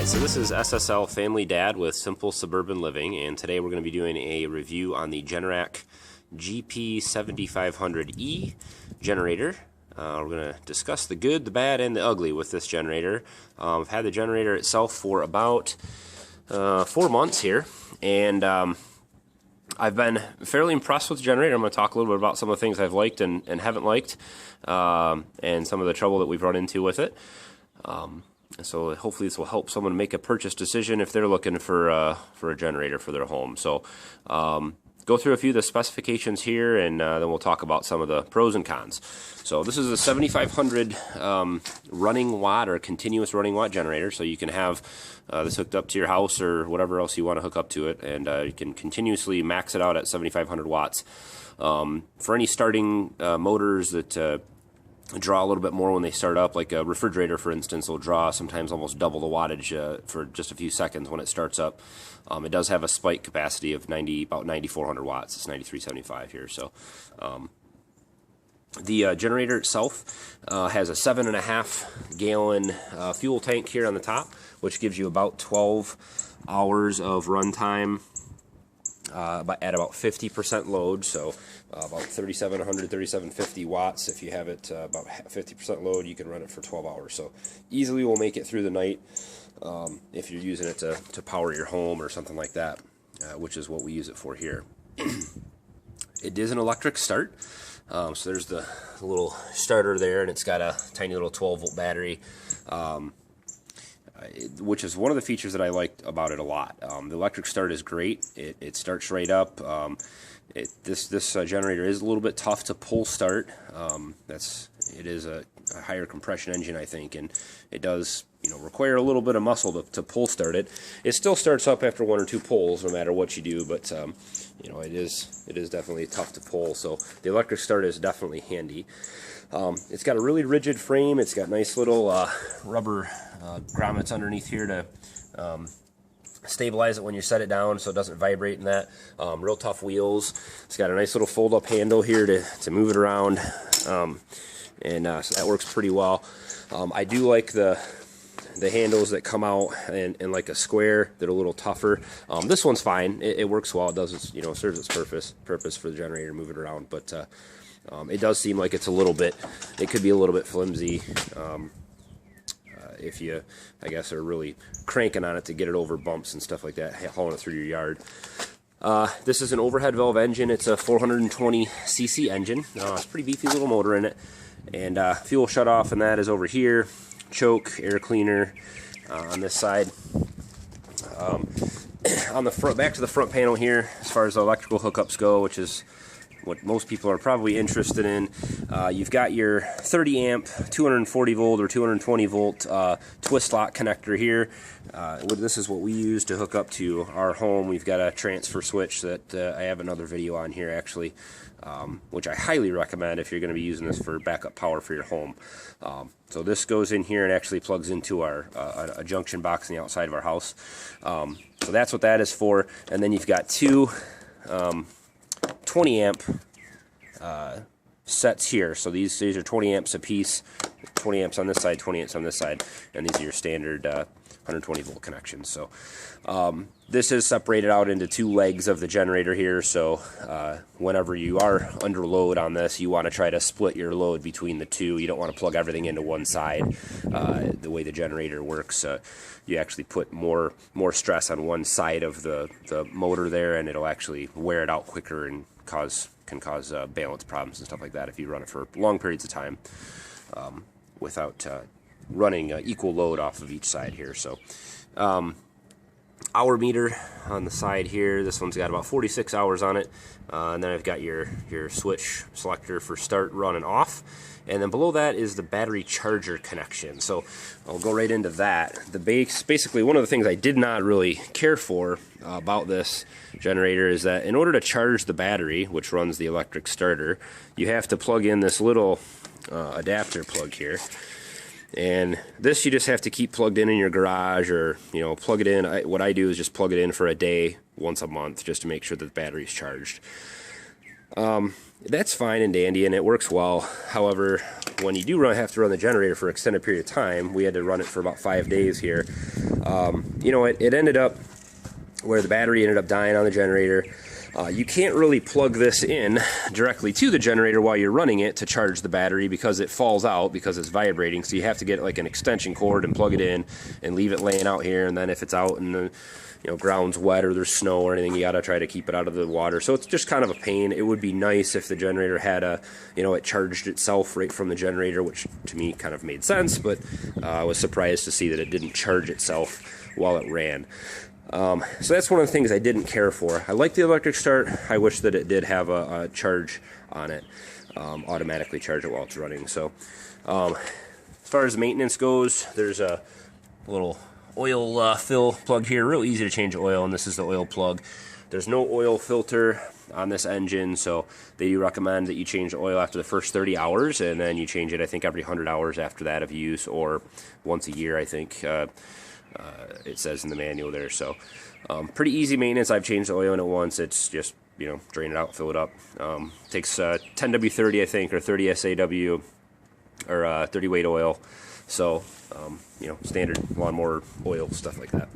Alright, so this is SSLFamilyDad with Simple Suburban Living, and today we're going to be doing a review on the Generac GP7500E generator. We're going to discuss the good, the bad, and the ugly with this generator. I've had the generator itself for about 4 months here, and I've been fairly impressed with the generator. I'm going to talk a little bit about some of the things I've liked and haven't liked, and some of the trouble that we've run into with it. So hopefully this will help someone make a purchase decision if they're looking for a generator for their home. So go through a few of the specifications here, and then we'll talk about some of the pros and cons. So this is a 7500 running watt or continuous running watt generator, so you can have this hooked up to your house or whatever else you want to hook up to it, and you can continuously max it out at 7500 watts. For any starting motors that draw a little bit more when they start up, like a refrigerator for instance will draw sometimes almost double the wattage for just a few seconds when it starts up. It does have a spike capacity of about 9400 watts. It's 9375 here. So the generator itself has a 7.5 gallon fuel tank here on the top, which gives you about 12 hours of runtime at about 50% load, so about 3700, 3750 watts. If you have it about 50% load, you can run it for 12 hours. So easily will make it through the night if you're using it to power your home or something like that, which is what we use it for here. It is an electric start, so there's the little starter there, and it's got a tiny little 12-volt battery. Which is one of the features that I liked about it a lot. The electric start is great. It starts right up. This generator is a little bit tough to pull start. It is a higher compression engine, I think, and it does require a little bit of muscle to pull start it. It still starts up after 1 or 2 pulls, no matter what you do, but it is definitely tough to pull. So the electric start is definitely handy. It's got a really rigid frame. It's got nice little rubber grommets underneath here to stabilize it when you set it down so it doesn't vibrate in that. Real tough wheels. It's got a nice little fold-up handle here to move it around, so that works pretty well. I do like the handles that come out in like a square. They're a little tougher. This one's fine. It works well. It does its, serves its purpose for the generator to move it around, but it does seem like it could be a little bit flimsy if you, I guess, are really cranking on it to get it over bumps and stuff like that, hauling it through your yard. This is an overhead valve engine. It's a 420cc engine. It's a pretty beefy little motor in it, and fuel shutoff, and that is over here. Choke, air cleaner on this side. On the front, back to the front panel here, as far as the electrical hookups go, which is what most people are probably interested in. You've got your 30 amp 240 volt or 220 volt twist lock connector here. This is what we use to hook up to our home. We've got a transfer switch that I have another video on here actually, which I highly recommend if you're going to be using this for backup power for your home. So this goes in here and actually plugs into our a junction box on the outside of our house. So that's what that is for. And then you've got two 20 amp sets here. So these are 20 amps a piece, 20 amps on this side, 20 amps on this side, and these are your standard 120 volt connections. So this is separated out into 2 legs of the generator here, so whenever you are under load on this, you want to try to split your load between the two. You don't want to plug everything into one side. The way the generator works, you actually put more stress on one side of the motor there, and it'll actually wear it out quicker and can cause balance problems and stuff like that if you run it for long periods of time without running equal load off of each side here. So hour meter on the side here. This one's got about 46 hours on it, and then I've got your switch selector for start, run, and off. And then below that is the battery charger connection. So I'll go right into that. Basically, one of the things I did not really care for about this generator is that in order to charge the battery, which runs the electric starter, you have to plug in this little adapter plug here. And this you just have to keep plugged in your garage, or plug it in. What I do is just plug it in for a day once a month just to make sure that the battery's charged. That's fine and dandy and it works well. However, when you do have to run the generator for an extended period of time, we had to run it for about 5 days here. You know, it ended up where the battery ended up dying on the generator. You can't really plug this in directly to the generator while you're running it to charge the battery because it falls out because it's vibrating. So you have to get like an extension cord and plug it in and leave it laying out here. And then if it's out and the ground's wet or there's snow or anything, you got to try to keep it out of the water. So it's just kind of a pain. It would be nice if the generator had it charged itself right from the generator, which to me kind of made sense, but I was surprised to see that it didn't charge itself while it ran. So that's one of the things I didn't care for. I like the electric start. I wish that it did have a charge on it, automatically charge it while it's running. So as far as maintenance goes, there's a little oil fill plug here. Real easy to change oil, and this is the oil plug. There's no oil filter on this engine, so they do recommend that you change the oil after the first 30 hours, and then you change it, I think, every 100 hours after that of use, or once a year, I think. It says in the manual there. So pretty easy maintenance. I've changed the oil in it once. It's just, drain it out, fill it up. Takes 10W30, I think, or 30 SAW, or 30 weight oil. So, standard lawnmower oil, stuff like that.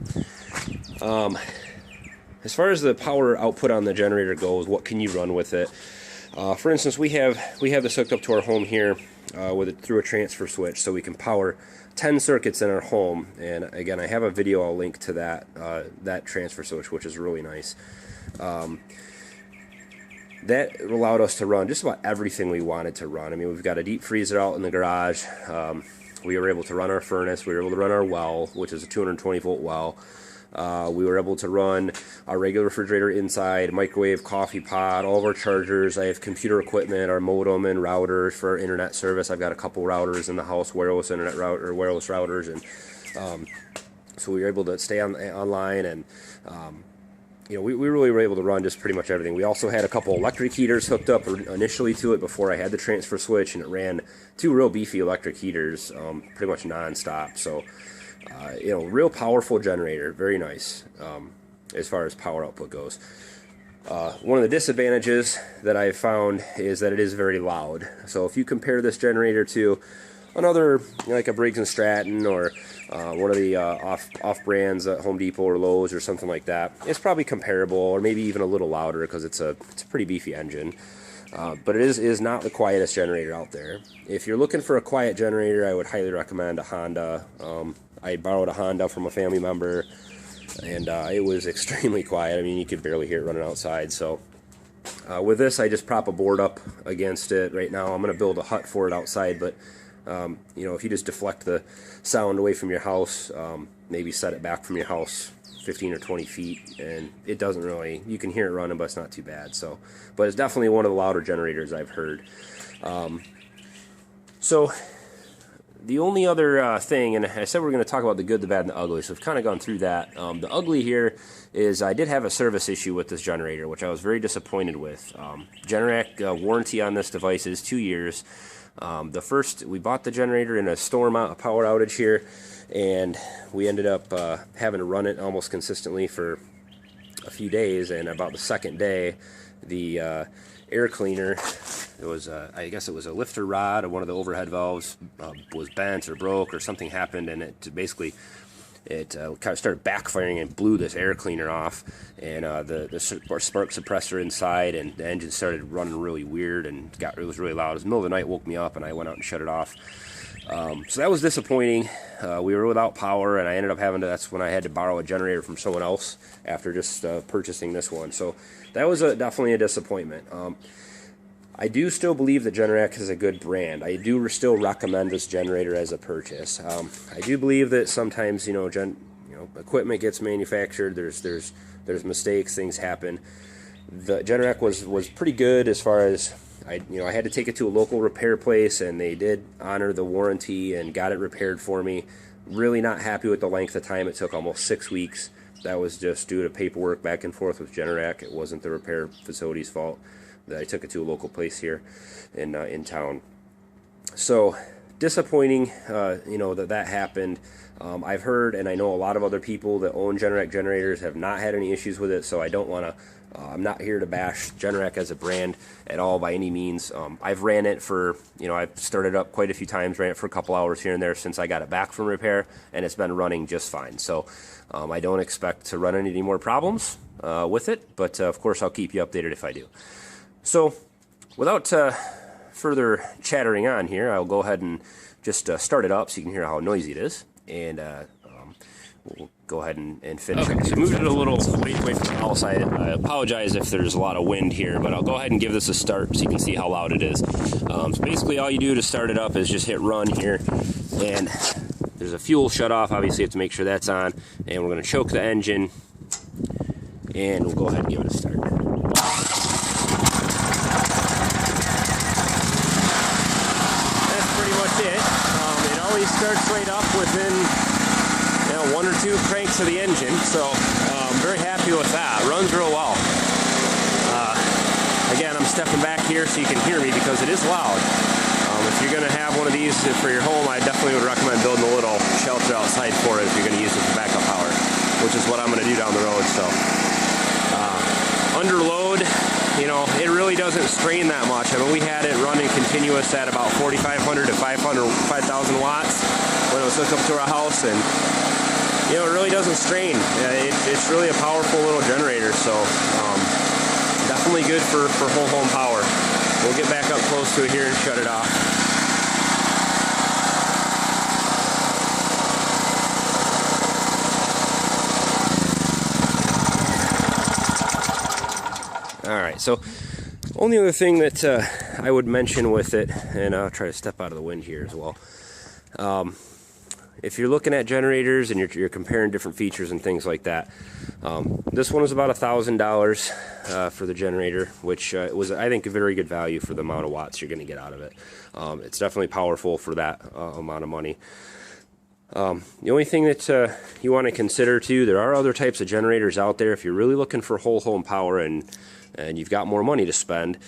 As far as the power output on the generator goes, what can you run with it? For instance, we have this hooked up to our home here through a transfer switch, so we can power 10 circuits in our home. And again, I have a video I'll link to that transfer switch, which is really nice. That allowed us to run just about everything we wanted to run. I mean, we've got a deep freezer out in the garage. We were able to run our furnace. We were able to run our well, which is a 220 volt well. We were able to run our regular refrigerator inside, microwave, coffee pot, all of our chargers. I have computer equipment, our modem and routers for our internet service. I've got a couple routers in the house, wireless internet router, wireless routers, and so we were able to stay online, and we really were able to run just pretty much everything. We also had a couple electric heaters hooked up initially to it before I had the transfer switch, and it ran 2 real beefy electric heaters pretty much non-stop. So real powerful generator, very nice as far as power output goes. One of the disadvantages that I've found is that it is very loud. So if you compare this generator to another, like a Briggs & Stratton, or one of the off brands at Home Depot or Lowe's or something like that, it's probably comparable, or maybe even a little louder, because it's a pretty beefy engine. But it is not the quietest generator out there. If you're looking for a quiet generator, I would highly recommend a Honda. I borrowed a Honda from a family member, and it was extremely quiet. I mean, you could barely hear it running outside. So with this, I just prop a board up against it. Right now, I'm going to build a hut for it outside, but if you just deflect the sound away from your house, maybe set it back from your house 15 or 20 feet, and it doesn't really, you can hear it running, but it's not too bad. So, but it's definitely one of the louder generators I've heard. So the only other thing, and I said we're going to talk about the good, the bad, and the ugly, so we've kind of gone through that. The ugly here is I did have a service issue with this generator, which I was very disappointed with. Generac warranty on this device is 2 years. We bought the generator in a storm out, a power outage here, and we ended up having to run it almost consistently for a few days, and about the second day, the air cleaner, it was I guess it was a lifter rod, or one of the overhead valves was bent or broke, or something happened, and it basically kind of started backfiring and blew this air cleaner off, and the spark suppressor inside, and the engine started running really weird, and it was really loud. It was the middle of the night, woke me up, and I went out and shut it off. So that was disappointing. We were without power, and I ended up that's when I had to borrow a generator from someone else after just purchasing this one. So that was definitely a disappointment. I do still believe that Generac is a good brand. I do still recommend this generator as a purchase. I do believe that sometimes equipment gets manufactured. There's mistakes, things happen. The Generac was pretty good as far as I had to take it to a local repair place, and they did honor the warranty and got it repaired for me. Really not happy with the length of time it took, almost 6 weeks. That was just due to paperwork back and forth with Generac. It wasn't the repair facility's fault that I took it to a local place here in town. So disappointing, you know, that happened. I've heard, and I know a lot of other people that own Generac generators have not had any issues with it, so I don't want to, I'm not here to bash Generac as a brand at all by any means. I've ran it for, you know, I've started up quite a few times, ran it for a couple hours here and there since I got it back from repair, and it's been running just fine. So I don't expect to run into any more problems with it, but of course I'll keep you updated if I do. So without further chattering on here, I'll go ahead and just start it up so you can hear how noisy it is, and we'll go ahead and finish. Okay, so moved it a little away from the outside. I apologize if there's a lot of wind here, but I'll go ahead and give this a start so you can see how loud it is. So basically all you do to start it up is just hit run here, and there's a fuel shut off. Obviously you have to make sure that's on, and we're going to choke the engine, and we'll go ahead and give it a start. That's pretty much it. It always starts right up within, you know, 1 or 2 cranks of the engine, so I'm very happy with that. Runs real well. Again, I'm stepping back here so you can hear me because it is loud. If you're going to have one of these for your home, I definitely would recommend building a little shelter outside for it if you're going to use it for backup power, which is what I'm going to do down the road. So under load, you know, it really doesn't strain that much. I mean, we had it running continuous at about 4,500 to 5,000 watts when it was hooked up to our house, and you know, it really doesn't strain. It's really a powerful little generator, so definitely good for whole home power. We'll get back up close to it here and shut it off. Alright, so only other thing that I would mention with it, and I'll try to step out of the wind here as well. If you're looking at generators and you're comparing different features and things like that, this one was about $1,000 for the generator, which was, I think, a very good value for the amount of watts you're going to get out of it. It's definitely powerful for that amount of money. The only thing that you want to consider too, there are other types of generators out there. If you're really looking for whole home power and you've got more money to spend,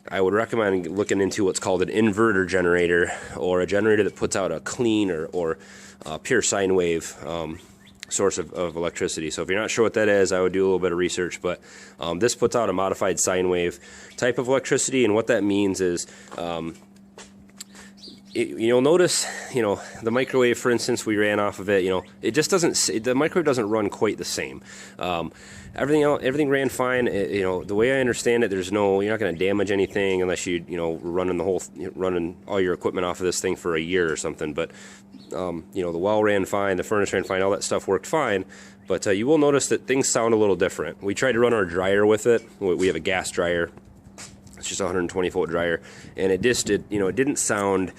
I would recommend looking into what's called an inverter generator, or a generator that puts out a clean or pure sine wave source of electricity. So if you're not sure what that is, I would do a little bit of research, but this puts out a modified sine wave type of electricity, and what that means is you'll notice, you know, the microwave, for instance, we ran off of it, you know, it just doesn't, the microwave doesn't run quite the same. Everything ran fine. You know, the way I understand it, there's no, you're not going to damage anything unless you know, running all your equipment off of this thing for a year or something. But you know, the well ran fine, the furnace ran fine, all that stuff worked fine. But you will notice that things sound a little different. We tried to run our dryer with it. We have a gas dryer. It's just a 120 volt dryer, and it didn't sound.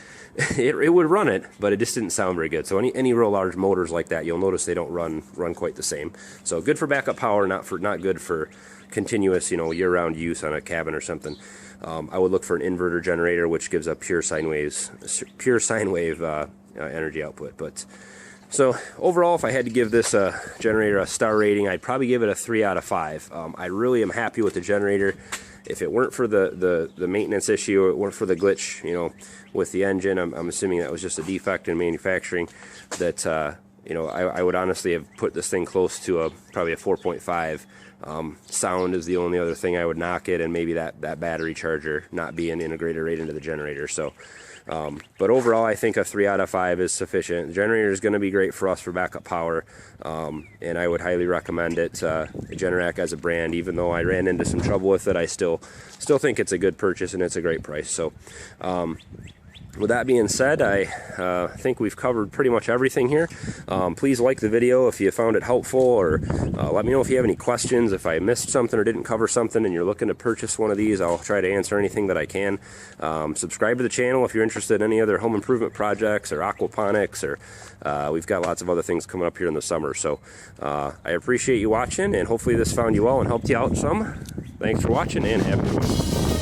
It would run it, but it just didn't sound very good. So any real large motors like that, you'll notice they don't run quite the same. So good for backup power, not good for continuous, you know, year-round use on a cabin or something. I would look for an inverter generator, which gives a pure sine wave energy output. But so overall, if I had to give this generator a star rating, I'd probably give it a 3 out of 5. I really am happy with the generator. If it weren't for the maintenance issue, or it weren't for the glitch, you know, with the engine, I'm assuming that was just a defect in manufacturing, that you know, I would honestly have put this thing close to probably a 4.5. Sound is the only other thing I would knock it, and maybe that battery charger not being integrated right into the generator. So but overall, I think a 3 out of 5 is sufficient. The generator is going to be great for us for backup power, and I would highly recommend it. Generac as a brand, even though I ran into some trouble with it, I still think it's a good purchase and it's a great price. So with that being said, I think we've covered pretty much everything here. Please like the video if you found it helpful, or let me know if you have any questions. If I missed something or didn't cover something and you're looking to purchase one of these, I'll try to answer anything that I can. Subscribe to the channel if you're interested in any other home improvement projects or aquaponics, or we've got lots of other things coming up here in the summer. So I appreciate you watching, and hopefully this found you well and helped you out some. Thanks for watching, and have a good one.